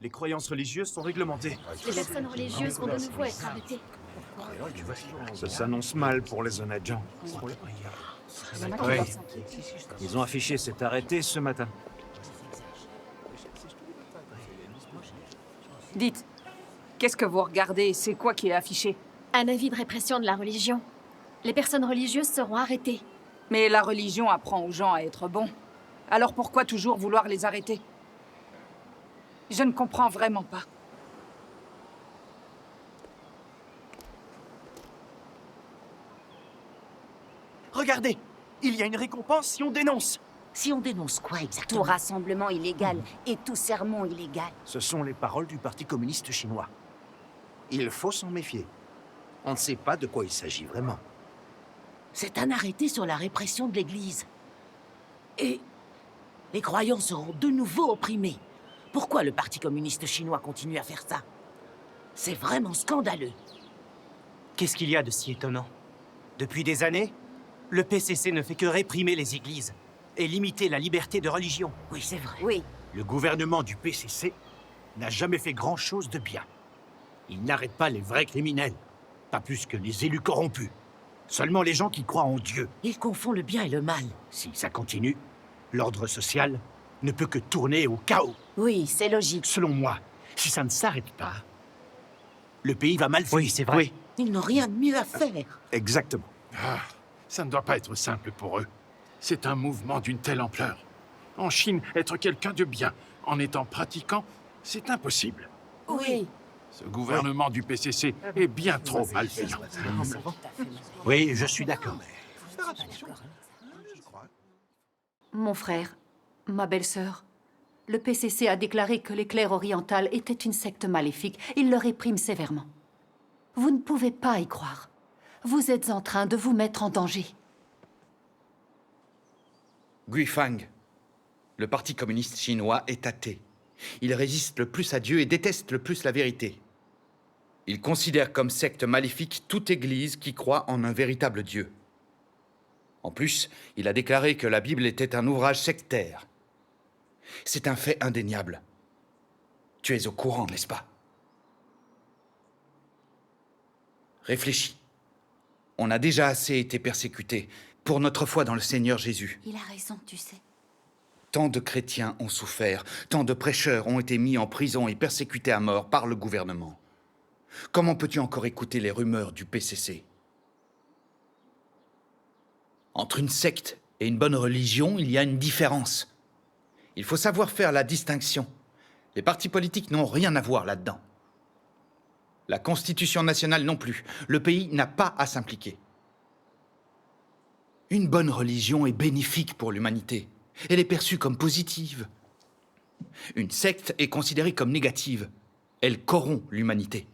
Les croyances religieuses sont réglementées. Les personnes religieuses vont de nouveau être arrêtées. Ça s'annonce mal pour les honnêtes gens. Oui. Ils ont affiché cet arrêté ce matin. Dites, qu'est-ce que vous regardez? C'est quoi qui est affiché? Un avis de répression de la religion. Les personnes religieuses seront arrêtées. Mais la religion apprend aux gens à être bons. Alors pourquoi toujours vouloir les arrêter? Je ne comprends vraiment pas. Regardez, il y a une récompense si on dénonce. Si on dénonce quoi Tout exactement? rassemblement illégal et tout sermon illégal. Ce sont les paroles du Parti communiste chinois. Il faut s'en méfier. On ne sait pas de quoi il s'agit vraiment. C'est un arrêté sur la répression de l'Église. Et les croyants seront de nouveau opprimés. Pourquoi le Parti communiste chinois continue à faire ça? C'est vraiment scandaleux. Qu'est-ce qu'il y a de si étonnant? Depuis des années, le PCC ne fait que réprimer les églises et limiter la liberté de religion. Oui, c'est vrai. Oui, Le gouvernement du PCC n'a jamais fait grand-chose de bien. Il n'arrête pas les vrais criminels, pas plus que les élus corrompus. Seulement les gens qui croient en Dieu. Il confond le bien et le mal. Si ça continue, l'ordre social ne peut que tourner au chaos. oui, c'est logique. Selon moi, si ça ne s'arrête pas, le pays va mal finir. Oui, c'est vrai. Oui, Ils n'ont rien de mieux à faire. exactement. Ah, ça ne doit pas être simple pour eux. C'est un mouvement d'une telle ampleur. En Chine, être quelqu'un de bien, en étant pratiquant, c'est impossible. Oui. Ce gouvernement du PCC est bien trop malveillant. Oui, je suis d'accord. Mon frère, ma belle-sœur, le PCC a déclaré que l'éclair oriental était une secte maléfique. Il le réprime sévèrement. Vous ne pouvez pas y croire. Vous êtes en train de vous mettre en danger. Guifang, le Parti communiste chinois est athée. Il résiste le plus à Dieu et déteste le plus la vérité. Il considère comme secte maléfique toute église qui croit en un véritable Dieu. En plus, il a déclaré que la Bible était un ouvrage sectaire. C'est un fait indéniable. Tu es au courant, n'est-ce pas? Réfléchis. On a déjà assez été persécutés pour notre foi dans le Seigneur Jésus. Il a raison, tu sais. Tant de chrétiens ont souffert, tant de prêcheurs ont été mis en prison et persécutés à mort par le gouvernement. Comment peux-tu encore écouter les rumeurs du PCC? Entre une secte et une bonne religion, il y a une différence. Il faut savoir faire la distinction. Les partis politiques n'ont rien à voir là-dedans. La Constitution nationale non plus. Le pays n'a pas à s'impliquer. Une bonne religion est bénéfique pour l'humanité. Elle est perçue comme positive. Une secte est considérée comme négative. Elle corrompt l'humanité.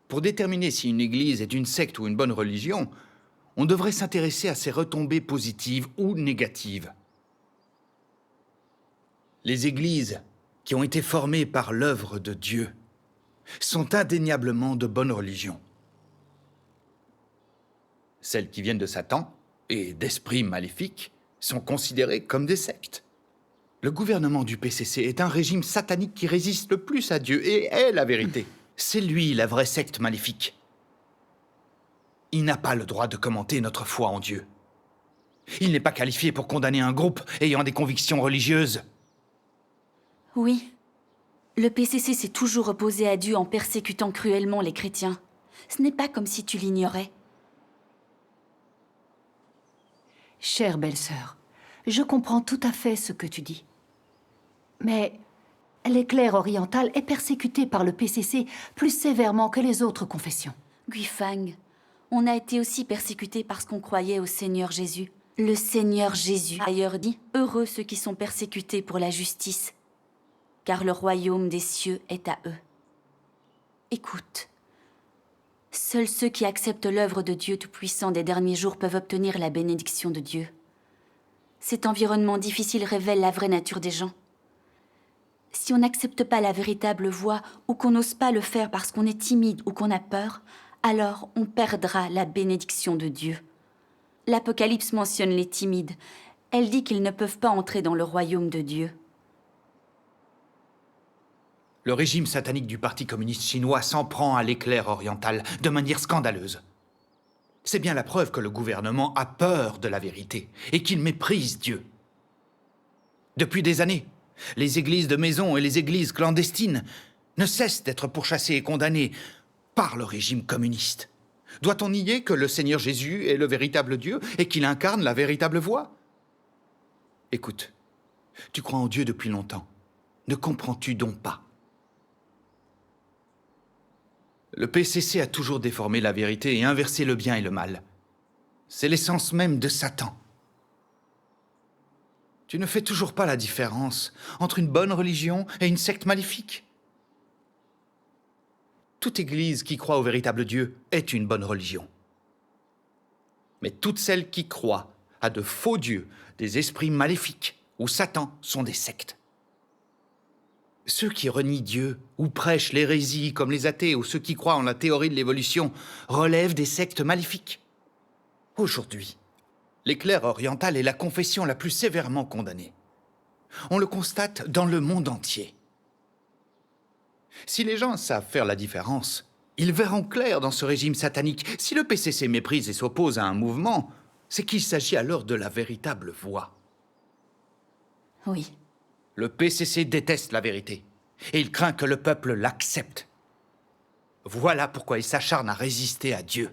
Pour déterminer si une église est une secte ou une bonne religion, on devrait s'intéresser à ses retombées positives ou négatives. Les églises qui ont été formées par l'œuvre de Dieu sont indéniablement de bonne religion. Celles qui viennent de Satan et d'esprits maléfiques sont considérées comme des sectes. Le gouvernement du PCC est un régime satanique qui résiste le plus à Dieu et est la vérité. C'est lui la vraie secte maléfique. Il n'a pas le droit de commenter notre foi en Dieu. Il n'est pas qualifié pour condamner un groupe ayant des convictions religieuses. Oui. Le PCC s'est toujours opposé à Dieu en persécutant cruellement les chrétiens. Ce n'est pas comme si tu l'ignorais. Chère belle-sœur, je comprends tout à fait ce que tu dis. Mais l'éclair oriental est persécuté par le PCC plus sévèrement que les autres confessions. Guifang, on a été aussi persécutés parce qu'on croyait au Seigneur Jésus. Le Seigneur Jésus a d'ailleurs dit « Heureux ceux qui sont persécutés pour la justice, car le royaume des cieux est à eux. » Écoute, seuls ceux qui acceptent l'œuvre de Dieu Tout-Puissant des derniers jours peuvent obtenir la bénédiction de Dieu. Cet environnement difficile révèle la vraie nature des gens. Si on n'accepte pas la véritable voie ou qu'on n'ose pas le faire parce qu'on est timide ou qu'on a peur, alors on perdra la bénédiction de Dieu. L'Apocalypse mentionne les timides. Elle dit qu'ils ne peuvent pas entrer dans le royaume de Dieu. Le régime satanique du Parti communiste chinois s'en prend à l'éclair oriental de manière scandaleuse. C'est bien la preuve que le gouvernement a peur de la vérité et qu'il méprise Dieu. Depuis des années, les églises de maison et les églises clandestines ne cessent d'être pourchassées et condamnées par le régime communiste. Doit-on nier que le Seigneur Jésus est le véritable Dieu et qu'il incarne la véritable voie? Écoute, tu crois en Dieu depuis longtemps. Ne comprends-tu donc pas? Le PCC a toujours déformé la vérité et inversé le bien et le mal. C'est l'essence même de Satan. Tu ne fais toujours pas la différence entre une bonne religion et une secte maléfique. Toute église qui croit au véritable Dieu est une bonne religion. Mais toutes celles qui croient à de faux dieux, des esprits maléfiques ou Satan sont des sectes. Ceux qui renient Dieu ou prêchent l'hérésie comme les athées ou ceux qui croient en la théorie de l'évolution relèvent des sectes maléfiques. Aujourd'hui, l'éclair oriental est la confession la plus sévèrement condamnée. On le constate dans le monde entier. Si les gens savent faire la différence, ils verront clair dans ce régime satanique. Si le PCC méprise et s'oppose à un mouvement, c'est qu'il s'agit alors de la véritable voie. Oui. Le PCC déteste la vérité, et il craint que le peuple l'accepte. Voilà pourquoi il s'acharne à résister à Dieu.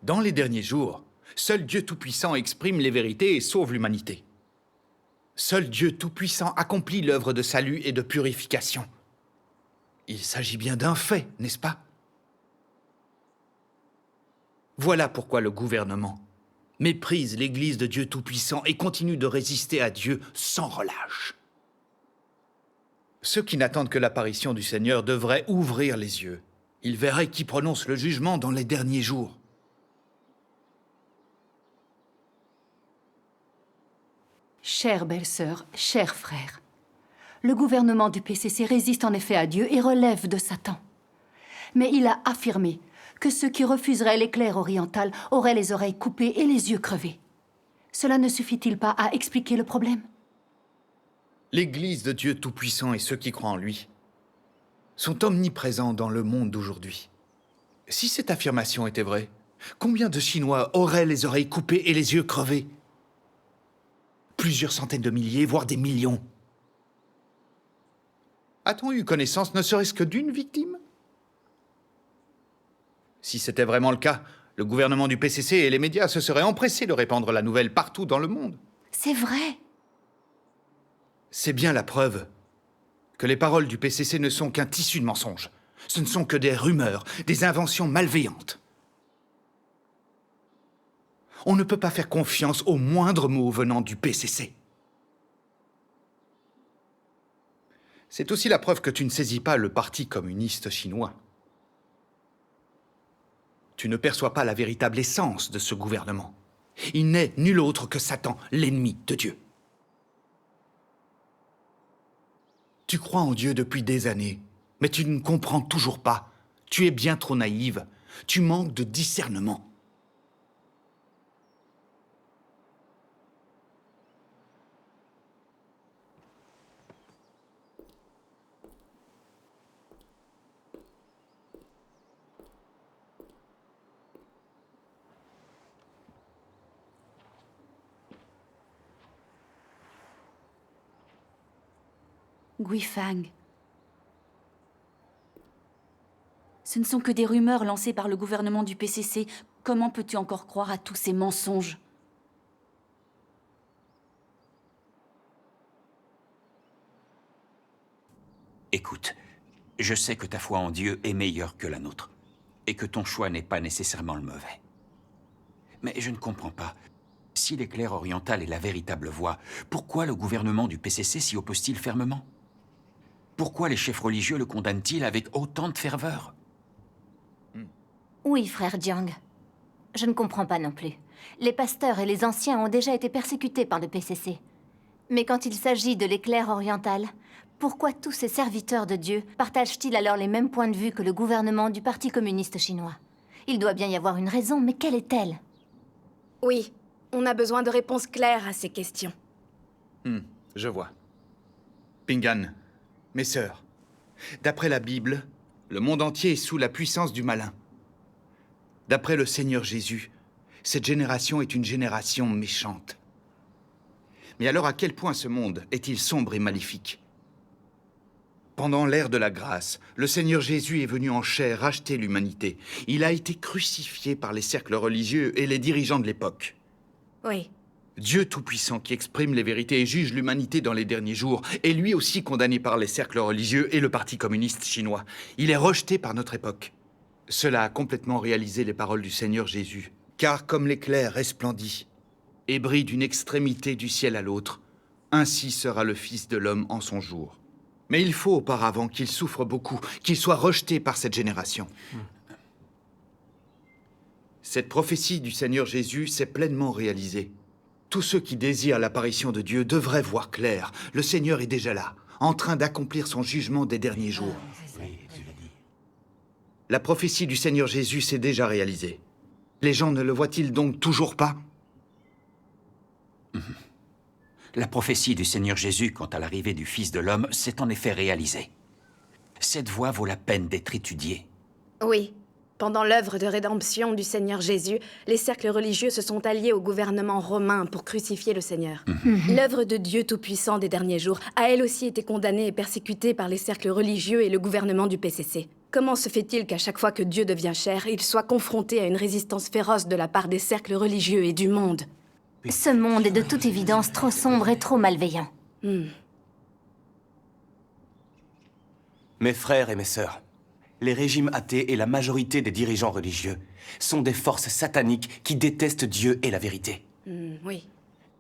Dans les derniers jours, seul Dieu Tout-Puissant exprime les vérités et sauve l'humanité. Seul Dieu Tout-Puissant accomplit l'œuvre de salut et de purification. Il s'agit bien d'un fait, n'est-ce pas? Voilà pourquoi le gouvernement méprise l'Église de Dieu Tout-Puissant et continue de résister à Dieu sans relâche. Ceux qui n'attendent que l'apparition du Seigneur devraient ouvrir les yeux. Ils verraient qui prononce le jugement dans les derniers jours. Chère belle-sœur, cher frère, le gouvernement du PCC résiste en effet à Dieu et relève de Satan. Mais il a affirmé que ceux qui refuseraient l'éclair oriental auraient les oreilles coupées et les yeux crevés. Cela ne suffit-il pas à expliquer le problème? L'Église de Dieu Tout-Puissant et ceux qui croient en lui sont omniprésents dans le monde d'aujourd'hui. Si cette affirmation était vraie, combien de Chinois auraient les oreilles coupées et les yeux crevés? Plusieurs centaines de milliers, voire des millions. A-t-on eu connaissance ne serait-ce que d'une victime? Si c'était vraiment le cas, le gouvernement du PCC et les médias se seraient empressés de répandre la nouvelle partout dans le monde. C'est vrai. C'est bien la preuve que les paroles du PCC ne sont qu'un tissu de mensonges. Ce ne sont que des rumeurs, des inventions malveillantes. On ne peut pas faire confiance au moindre mot venant du PCC. C'est aussi la preuve que tu ne saisis pas le Parti communiste chinois. Tu ne perçois pas la véritable essence de ce gouvernement. Il n'est nul autre que Satan, l'ennemi de Dieu. Tu crois en Dieu depuis des années, mais tu ne comprends toujours pas. Tu es bien trop naïve. Tu manques de discernement. Guifang. Ce ne sont que des rumeurs lancées par le gouvernement du PCC. Comment peux-tu encore croire à tous ces mensonges? Écoute, je sais que ta foi en Dieu est meilleure que la nôtre, et que ton choix n'est pas nécessairement le mauvais. Mais je ne comprends pas. Si l'éclair oriental est la véritable voie, pourquoi le gouvernement du PCC s'y oppose-t-il fermement? Pourquoi les chefs religieux le condamnent-ils avec autant de ferveur? Oui, frère Jiang. Je ne comprends pas non plus. Les pasteurs et les anciens ont déjà été persécutés par le PCC. Mais quand il s'agit de l'éclair oriental, pourquoi tous ces serviteurs de Dieu partagent-ils alors les mêmes points de vue que le gouvernement du Parti communiste chinois? Il doit bien y avoir une raison, mais quelle est-elle? Oui, on a besoin de réponses claires à ces questions. Je vois. Pingan, mes sœurs, D'après la Bible, le monde entier est sous la puissance du malin. D'après le Seigneur Jésus, cette génération est une génération méchante. Mais alors à quel point ce monde est-il sombre et maléfique? Pendant l'ère de la grâce, le Seigneur Jésus est venu en chair racheter l'humanité. Il a été crucifié par les cercles religieux et les dirigeants de l'époque. Oui. Dieu Tout-Puissant qui exprime les vérités et juge l'humanité dans les derniers jours est lui aussi condamné par les cercles religieux et le Parti communiste chinois. Il est rejeté par notre époque. Cela a complètement réalisé les paroles du Seigneur Jésus. Car comme l'éclair resplendit et brille d'une extrémité du ciel à l'autre, ainsi sera le Fils de l'homme en son jour. Mais il faut auparavant qu'il souffre beaucoup, qu'il soit rejeté par cette génération. Cette prophétie du Seigneur Jésus s'est pleinement réalisée. Tous ceux qui désirent l'apparition de Dieu devraient voir clair. Le Seigneur est déjà là, en train d'accomplir son jugement des derniers jours. La prophétie du Seigneur Jésus s'est déjà réalisée. Les gens ne le voient-ils donc toujours pas? La prophétie du Seigneur Jésus quant à l'arrivée du Fils de l'homme s'est en effet réalisée. Cette voie vaut la peine d'être étudiée. Oui. Pendant l'œuvre de rédemption du Seigneur Jésus, les cercles religieux se sont alliés au gouvernement romain pour crucifier le Seigneur. L'œuvre de Dieu Tout-Puissant des derniers jours a elle aussi été condamnée et persécutée par les cercles religieux et le gouvernement du PCC. Comment se fait-il qu'à chaque fois que Dieu devient chair, il soit confronté à une résistance féroce de la part des cercles religieux et du monde? Ce monde est de toute évidence trop sombre et trop malveillant. Mes frères et mes sœurs, les régimes athées et la majorité des dirigeants religieux sont des forces sataniques qui détestent Dieu et la vérité. Oui.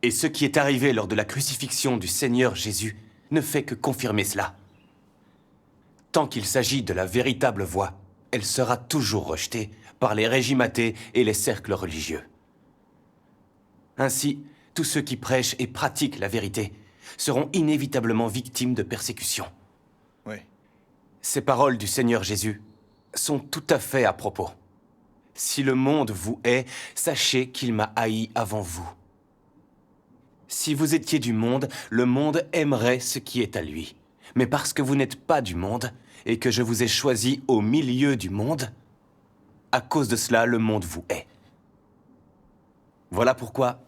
Et ce qui est arrivé lors de la crucifixion du Seigneur Jésus ne fait que confirmer cela. Tant qu'il s'agit de la véritable voie, elle sera toujours rejetée par les régimes athées et les cercles religieux. Ainsi, tous ceux qui prêchent et pratiquent la vérité seront inévitablement victimes de persécutions. Oui. Ces paroles du Seigneur Jésus sont tout à fait à propos. Si le monde vous hait, sachez qu'il m'a haï avant vous. Si vous étiez du monde, le monde aimerait ce qui est à lui. Mais parce que vous n'êtes pas du monde, et que je vous ai choisi au milieu du monde, à cause de cela, le monde vous hait. Voilà pourquoi,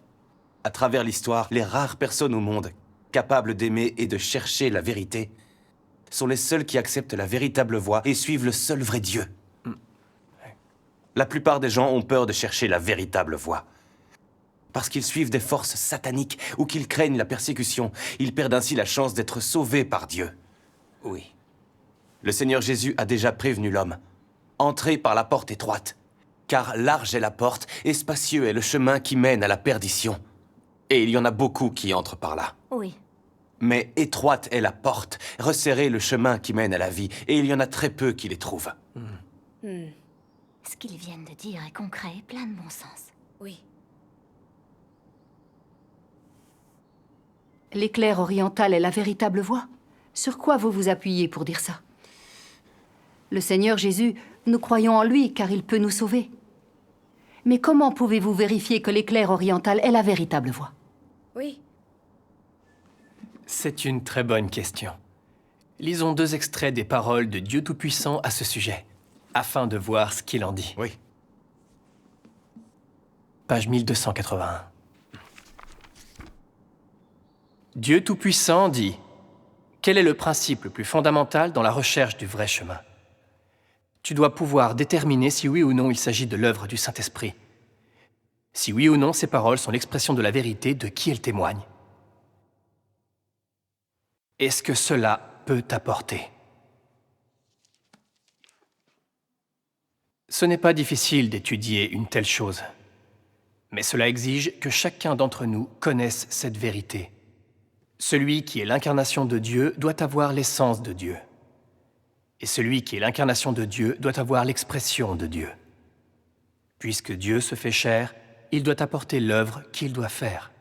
à travers l'histoire, les rares personnes au monde capables d'aimer et de chercher la vérité sont les seuls qui acceptent la véritable voie et suivent le seul vrai Dieu. La plupart des gens ont peur de chercher la véritable voie. Parce qu'ils suivent des forces sataniques ou qu'ils craignent la persécution, ils perdent ainsi la chance d'être sauvés par Dieu. Oui. Le Seigneur Jésus a déjà prévenu l'homme. Entrez par la porte étroite, car large est la porte et spacieux est le chemin qui mène à la perdition. Et il y en a beaucoup qui entrent par là. Oui. Mais étroite est la porte, resserré le chemin qui mène à la vie, et il y en a très peu qui les trouvent. Ce qu'ils viennent de dire est concret et plein de bon sens. Oui. L'éclair oriental est la véritable voie. Sur quoi vous vous appuyez pour dire ça? Le Seigneur Jésus, nous croyons en lui car il peut nous sauver. Mais comment pouvez-vous vérifier que l'éclair oriental est la véritable voie? Oui. C'est une très bonne question. Lisons 2 extraits des paroles de Dieu Tout-Puissant à ce sujet, afin de voir ce qu'il en dit. Oui. Page 1281. Dieu Tout-Puissant dit: quel est le principe le plus fondamental dans la recherche du vrai chemin? Tu dois pouvoir déterminer si oui ou non il s'agit de l'œuvre du Saint-Esprit. Si oui ou non ces paroles sont l'expression de la vérité de qui elles témoignent. Est-ce que cela peut t'apporter? Ce n'est pas difficile d'étudier une telle chose, mais cela exige que chacun d'entre nous connaisse cette vérité. Celui qui est l'incarnation de Dieu doit avoir l'essence de Dieu. Et celui qui est l'incarnation de Dieu doit avoir l'expression de Dieu. Puisque Dieu se fait chair, il doit apporter l'œuvre qu'il doit faire.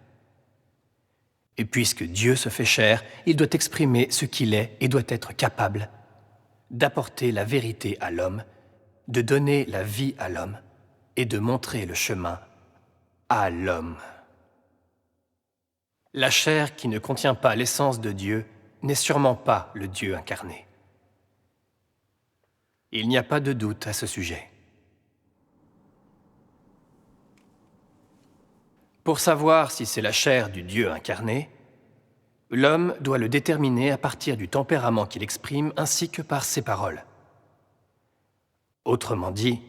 Et puisque Dieu se fait chair, il doit exprimer ce qu'il est et doit être capable d'apporter la vérité à l'homme, de donner la vie à l'homme et de montrer le chemin à l'homme. La chair qui ne contient pas l'essence de Dieu n'est sûrement pas le Dieu incarné. Il n'y a pas de doute à ce sujet. Pour savoir si c'est la chair du Dieu incarné, l'homme doit le déterminer à partir du tempérament qu'il exprime ainsi que par ses paroles. Autrement dit,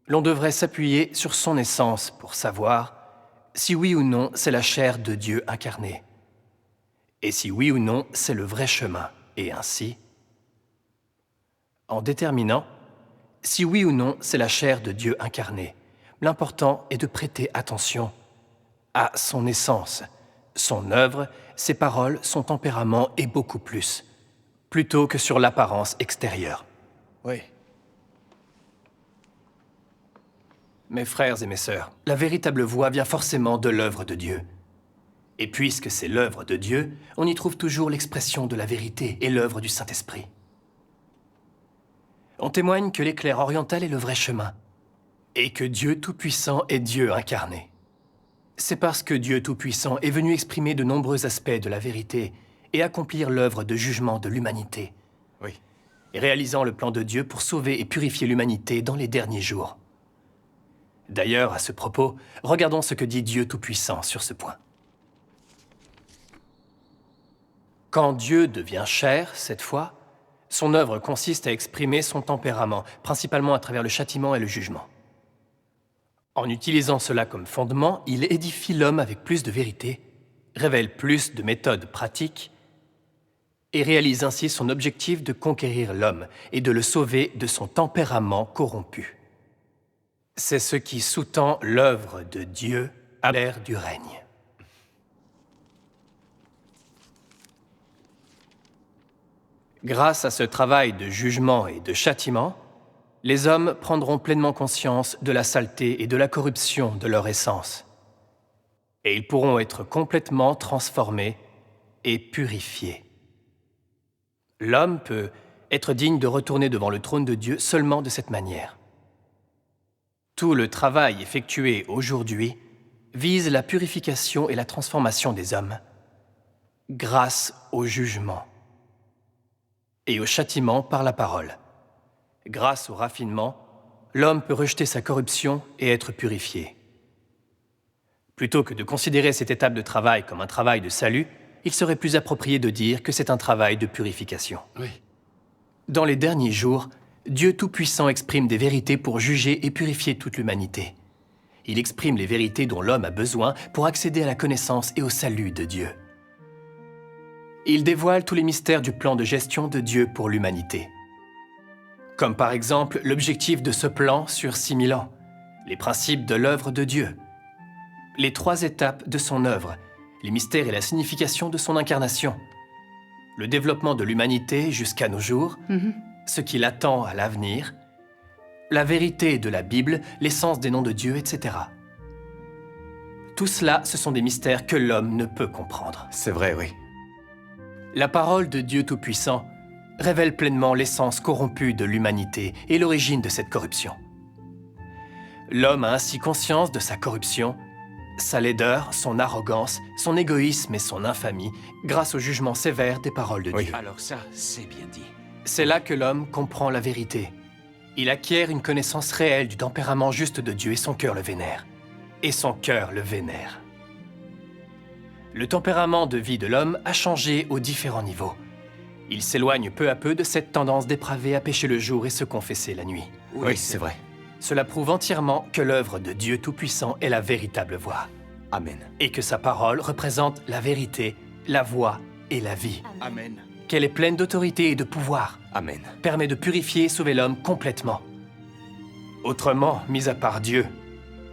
l'on devrait s'appuyer sur son essence pour savoir si oui ou non c'est la chair de Dieu incarné, et si oui ou non c'est le vrai chemin, et ainsi, en déterminant si oui ou non c'est la chair de Dieu incarné, l'important est de prêter attention à son essence, son œuvre, ses paroles, son tempérament et beaucoup plus, plutôt que sur l'apparence extérieure. Oui. Mes frères et mes sœurs, la véritable voix vient forcément de l'œuvre de Dieu. Et puisque c'est l'œuvre de Dieu, on y trouve toujours l'expression de la vérité et l'œuvre du Saint-Esprit. On témoigne que l'éclair oriental est le vrai chemin, et que Dieu Tout-Puissant est Dieu incarné. C'est parce que Dieu Tout-Puissant est venu exprimer de nombreux aspects de la vérité et accomplir l'œuvre de jugement de l'humanité. Oui. Et réalisant le plan de Dieu pour sauver et purifier l'humanité dans les derniers jours. D'ailleurs, à ce propos, regardons ce que dit Dieu Tout-Puissant sur ce point. Quand Dieu devient chair, cette fois, son œuvre consiste à exprimer son tempérament, principalement à travers le châtiment et le jugement. En utilisant cela comme fondement, il édifie l'homme avec plus de vérité, révèle plus de méthodes pratiques et réalise ainsi son objectif de conquérir l'homme et de le sauver de son tempérament corrompu. C'est ce qui sous-tend l'œuvre de Dieu à l'ère du règne. Grâce à ce travail de jugement et de châtiment, les hommes prendront pleinement conscience de la saleté et de la corruption de leur essence. Et ils pourront être complètement transformés et purifiés. L'homme peut être digne de retourner devant le trône de Dieu seulement de cette manière. Tout le travail effectué aujourd'hui vise la purification et la transformation des hommes grâce au jugement et au châtiment par la parole. Grâce au raffinement, l'homme peut rejeter sa corruption et être purifié. Plutôt que de considérer cette étape de travail comme un travail de salut, il serait plus approprié de dire que c'est un travail de purification. Oui. Dans les derniers jours, Dieu Tout-Puissant exprime des vérités pour juger et purifier toute l'humanité. Il exprime les vérités dont l'homme a besoin pour accéder à la connaissance et au salut de Dieu. Il dévoile tous les mystères du plan de gestion de Dieu pour l'humanité. Comme par exemple l'objectif de ce plan sur 6000 ans, les principes de l'œuvre de Dieu, les 3 étapes de son œuvre, les mystères et la signification de son incarnation, le développement de l'humanité jusqu'à nos jours, ce qui l'attend à l'avenir, la vérité de la Bible, l'essence des noms de Dieu, etc. Tout cela, ce sont des mystères que l'homme ne peut comprendre. C'est vrai, oui. La parole de Dieu Tout-Puissant révèle pleinement l'essence corrompue de l'humanité et l'origine de cette corruption. L'homme a ainsi conscience de sa corruption, sa laideur, son arrogance, son égoïsme et son infamie, grâce au jugement sévère des paroles de Dieu. Alors ça, c'est bien dit. C'est là que l'homme comprend la vérité. Il acquiert une connaissance réelle du tempérament juste de Dieu et son cœur le vénère. Et son cœur le vénère. Le tempérament de vie de l'homme a changé aux différents niveaux. Il s'éloigne peu à peu de cette tendance dépravée à pécher le jour et se confesser la nuit. Oui, c'est vrai. Cela prouve entièrement que l'œuvre de Dieu Tout-Puissant est la véritable voie. Amen. Et que sa parole représente la vérité, la voie et la vie. Amen. Qu'elle est pleine d'autorité et de pouvoir. Amen. Permet de purifier et sauver l'homme complètement. Autrement, mis à part Dieu,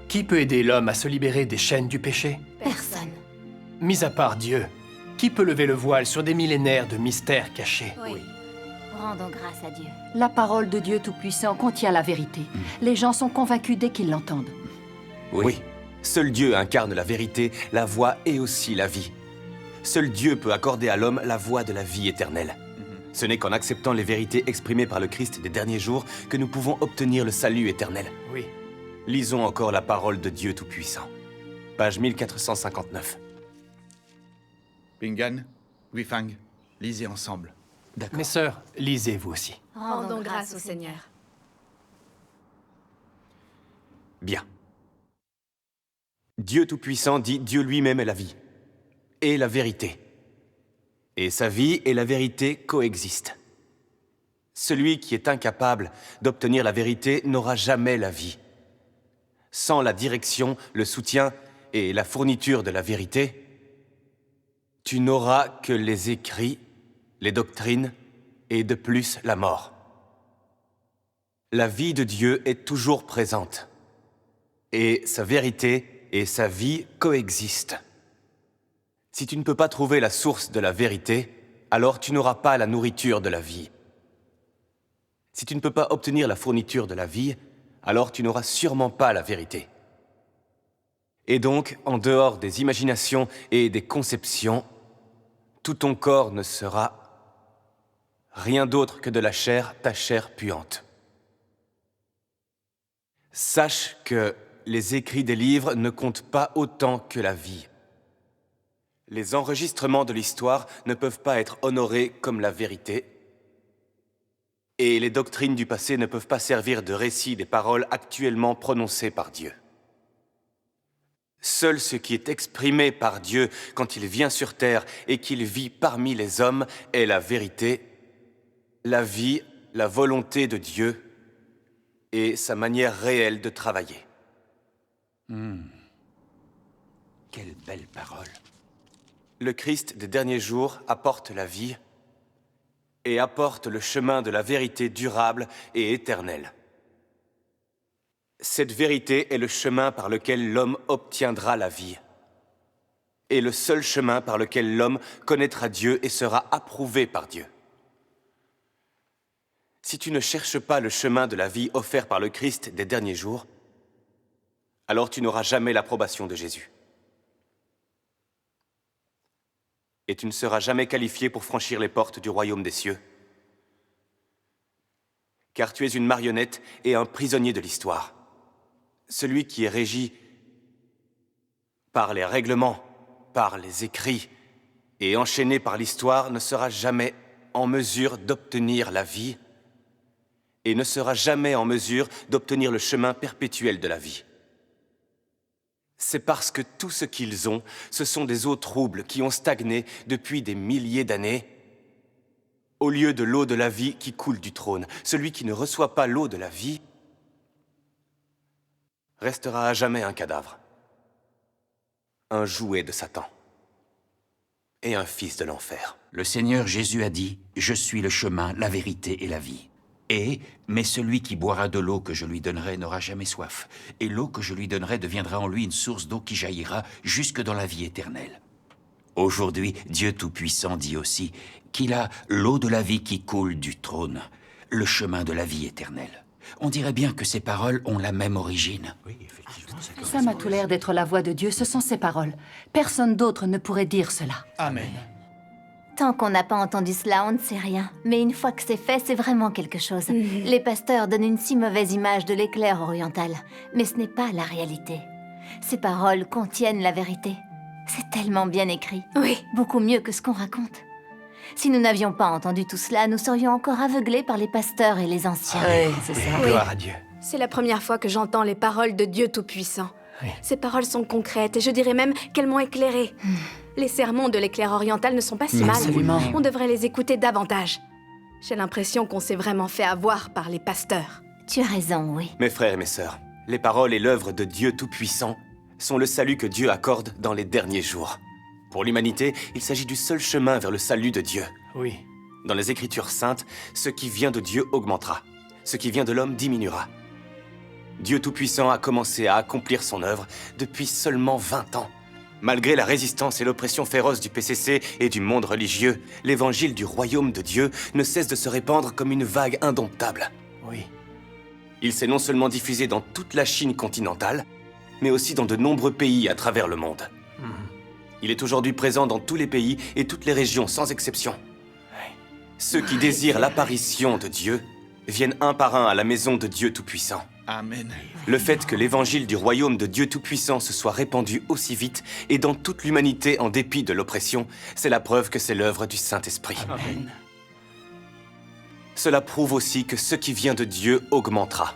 qui peut aider l'homme à se libérer des chaînes du péché? Personne. Mis à part Dieu, qui peut lever le voile sur des millénaires de mystères cachés? Oui. Rendons grâce à Dieu. La parole de Dieu Tout-Puissant contient la vérité. Les gens sont convaincus dès qu'ils l'entendent. Oui. Seul Dieu incarne la vérité, la voie et aussi la vie. Seul Dieu peut accorder à l'homme la voie de la vie éternelle. Ce n'est qu'en acceptant les vérités exprimées par le Christ des derniers jours que nous pouvons obtenir le salut éternel. Oui. Lisons encore la parole de Dieu Tout-Puissant. Page 1459. Pingan, Guifang, lisez ensemble. Mes sœurs, lisez vous aussi. Rendons grâce au Seigneur. Bien. Dieu Tout-Puissant dit Dieu lui-même est la vie et la vérité. Et sa vie et la vérité coexistent. Celui qui est incapable d'obtenir la vérité n'aura jamais la vie. Sans la direction, le soutien et la fourniture de la vérité, tu n'auras que les écrits, les doctrines et de plus la mort. La vie de Dieu est toujours présente et sa vérité et sa vie coexistent. Si tu ne peux pas trouver la source de la vérité, alors tu n'auras pas la nourriture de la vie. Si tu ne peux pas obtenir la fourniture de la vie, alors tu n'auras sûrement pas la vérité. Et donc, en dehors des imaginations et des conceptions, tout ton corps ne sera rien d'autre que de la chair, ta chair puante. Sache que les écrits des livres ne comptent pas autant que la vie. Les enregistrements de l'histoire ne peuvent pas être honorés comme la vérité, et les doctrines du passé ne peuvent pas servir de récit des paroles actuellement prononcées par Dieu. Seul ce qui est exprimé par Dieu quand il vient sur terre et qu'il vit parmi les hommes est la vérité, la vie, la volonté de Dieu et sa manière réelle de travailler. Quelle belle parole. Le Christ des derniers jours apporte la vie et apporte le chemin de la vérité durable et éternelle. Cette vérité est le chemin par lequel l'homme obtiendra la vie, et le seul chemin par lequel l'homme connaîtra Dieu et sera approuvé par Dieu. Si tu ne cherches pas le chemin de la vie offert par le Christ des derniers jours, alors tu n'auras jamais l'approbation de Jésus. Et tu ne seras jamais qualifié pour franchir les portes du royaume des cieux. Car tu es une marionnette et un prisonnier de l'histoire. Celui qui est régi par les règlements, par les écrits et enchaîné par l'histoire ne sera jamais en mesure d'obtenir la vie et ne sera jamais en mesure d'obtenir le chemin perpétuel de la vie. C'est parce que tout ce qu'ils ont, ce sont des eaux troubles qui ont stagné depuis des milliers d'années, au lieu de l'eau de la vie qui coule du trône. Celui qui ne reçoit pas l'eau de la vie restera à jamais un cadavre, un jouet de Satan et un fils de l'enfer. Le Seigneur Jésus a dit « Je suis le chemin, la vérité et la vie ». Mais celui qui boira de l'eau que je lui donnerai n'aura jamais soif. Et l'eau que je lui donnerai deviendra en lui une source d'eau qui jaillira jusque dans la vie éternelle. Aujourd'hui, Dieu Tout-Puissant dit aussi qu'il a l'eau de la vie qui coule du trône, le chemin de la vie éternelle. On dirait bien que ces paroles ont la même origine. Oui, effectivement. Ça m'a tout l'air d'être la voix de Dieu, ce sont ses paroles. Personne d'autre ne pourrait dire cela. Amen. Tant qu'on n'a pas entendu cela, on ne sait rien. Mais une fois que c'est fait, c'est vraiment quelque chose. Les pasteurs donnent une si mauvaise image de l'éclair oriental. Mais ce n'est pas la réalité. Ces paroles contiennent la vérité. C'est tellement bien écrit. Oui. Beaucoup mieux que ce qu'on raconte. Si nous n'avions pas entendu tout cela, nous serions encore aveuglés par les pasteurs et les anciens. Oui, c'est ça. Gloire à Dieu. C'est la première fois que j'entends les paroles de Dieu Tout-Puissant. Oui. Ces paroles sont concrètes et je dirais même qu'elles m'ont éclairée. Les sermons de l'éclair oriental ne sont pas si mal. Absolument. On devrait les écouter davantage. J'ai l'impression qu'on s'est vraiment fait avoir par les pasteurs. Tu as raison, oui. Mes frères et mes sœurs, les paroles et l'œuvre de Dieu Tout-Puissant sont le salut que Dieu accorde dans les derniers jours. Pour l'humanité, il s'agit du seul chemin vers le salut de Dieu. Oui. Dans les Écritures saintes, ce qui vient de Dieu augmentera. Ce qui vient de l'homme diminuera. Dieu Tout-Puissant a commencé à accomplir son œuvre depuis seulement 20 ans. Malgré la résistance et l'oppression féroce du PCC et du monde religieux, l'évangile du royaume de Dieu ne cesse de se répandre comme une vague indomptable. Oui. Il s'est non seulement diffusé dans toute la Chine continentale, mais aussi dans de nombreux pays à travers le monde. Il est aujourd'hui présent dans tous les pays et toutes les régions, sans exception. Ceux qui désirent l'apparition de Dieu viennent un par un à la maison de Dieu Tout-Puissant. Amen. Le fait que l'évangile du royaume de Dieu Tout-Puissant se soit répandu aussi vite et dans toute l'humanité en dépit de l'oppression, c'est la preuve que c'est l'œuvre du Saint-Esprit. Amen. Cela prouve aussi que ce qui vient de Dieu augmentera.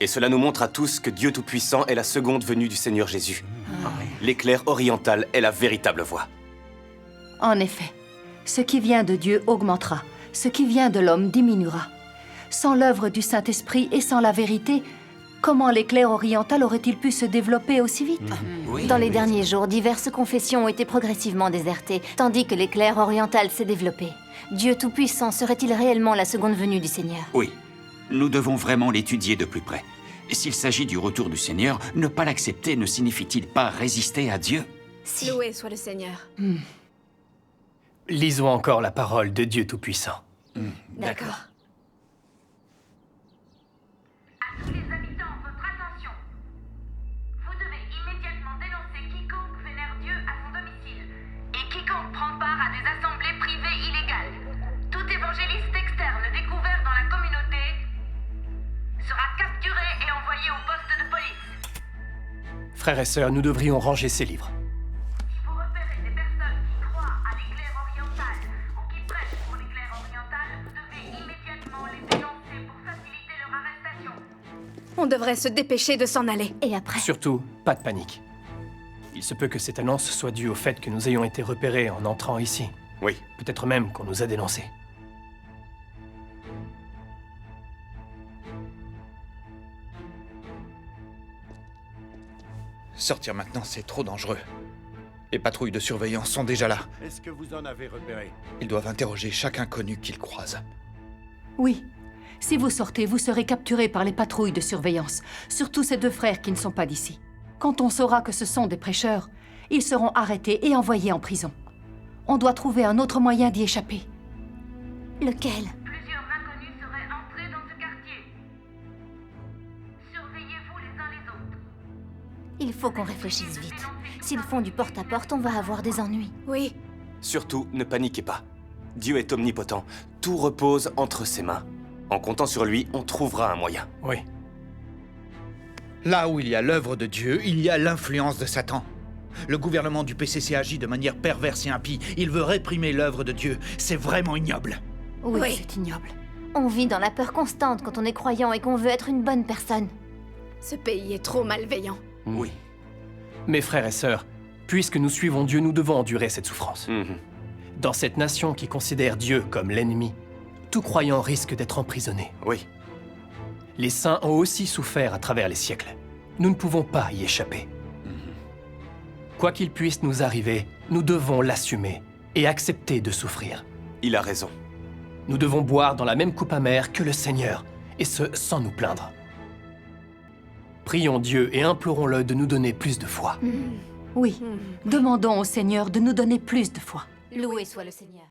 Et cela nous montre à tous que Dieu Tout-Puissant est la seconde venue du Seigneur Jésus. L'éclair oriental est la véritable voie. En effet, ce qui vient de Dieu augmentera, ce qui vient de l'homme diminuera. Sans l'œuvre du Saint-Esprit et sans la vérité, comment l'éclair oriental aurait-il pu se développer aussi vite? Dans les derniers jours, diverses confessions ont été progressivement désertées, tandis que l'éclair oriental s'est développé. Dieu Tout-Puissant serait-il réellement la seconde venue du Seigneur? Oui. Nous devons vraiment l'étudier de plus près. S'il s'agit du retour du Seigneur, ne pas l'accepter ne signifie-t-il pas résister à Dieu? Loué soit le Seigneur. Lisons encore la parole de Dieu Tout-Puissant. D'accord. À tous les habitants, votre attention. Vous devez immédiatement dénoncer quiconque vénère Dieu à son domicile et quiconque prend part à des assemblées privées illégales. Tout évangéliste externe découvert dans la communauté sera capturé et envoyé au poste de police. Frères et sœurs, nous devrions ranger ces livres. Si vous repérez des personnes qui croient à l'éclair oriental ou qui prêchent pour l'éclair oriental, vous devez immédiatement les dénoncer pour faciliter leur arrestation. On devrait se dépêcher de s'en aller. Et après? Surtout, pas de panique. Il se peut que cette annonce soit due au fait que nous ayons été repérés en entrant ici. Oui. Peut-être même qu'on nous a dénoncés. Sortir maintenant, c'est trop dangereux. Les patrouilles de surveillance sont déjà là. Est-ce que vous en avez repéré? Ils doivent interroger chaque inconnu qu'ils croisent. Oui. Si vous sortez, vous serez capturé par les patrouilles de surveillance, surtout ces deux frères qui ne sont pas d'ici. Quand on saura que ce sont des prêcheurs, ils seront arrêtés et envoyés en prison. On doit trouver un autre moyen d'y échapper. Lequel? Plusieurs inconnus seraient entrés dans ce quartier. Surveillez-vous les uns les autres. Il faut qu'on réfléchisse vite. S'ils font du porte-à-porte, on va avoir des ennuis. Oui. Surtout, ne paniquez pas. Dieu est omnipotent. Tout repose entre ses mains. En comptant sur lui, on trouvera un moyen. Oui. Là où il y a l'œuvre de Dieu, il y a l'influence de Satan. Le gouvernement du PCC agit de manière perverse et impie. Il veut réprimer l'œuvre de Dieu. C'est vraiment ignoble. Oui, c'est ignoble. On vit dans la peur constante quand on est croyant et qu'on veut être une bonne personne. Ce pays est trop malveillant. Oui. Mes frères et sœurs, puisque nous suivons Dieu, nous devons endurer cette souffrance. Dans cette nation qui considère Dieu comme l'ennemi, tout croyant risque d'être emprisonné. Oui. Les saints ont aussi souffert à travers les siècles. Nous ne pouvons pas y échapper. Quoi qu'il puisse nous arriver, nous devons l'assumer et accepter de souffrir. Il a raison. Nous devons boire dans la même coupe amère que le Seigneur, et ce, sans nous plaindre. Prions Dieu et implorons-le de nous donner plus de foi. Oui, demandons au Seigneur de nous donner plus de foi. Loué soit le Seigneur.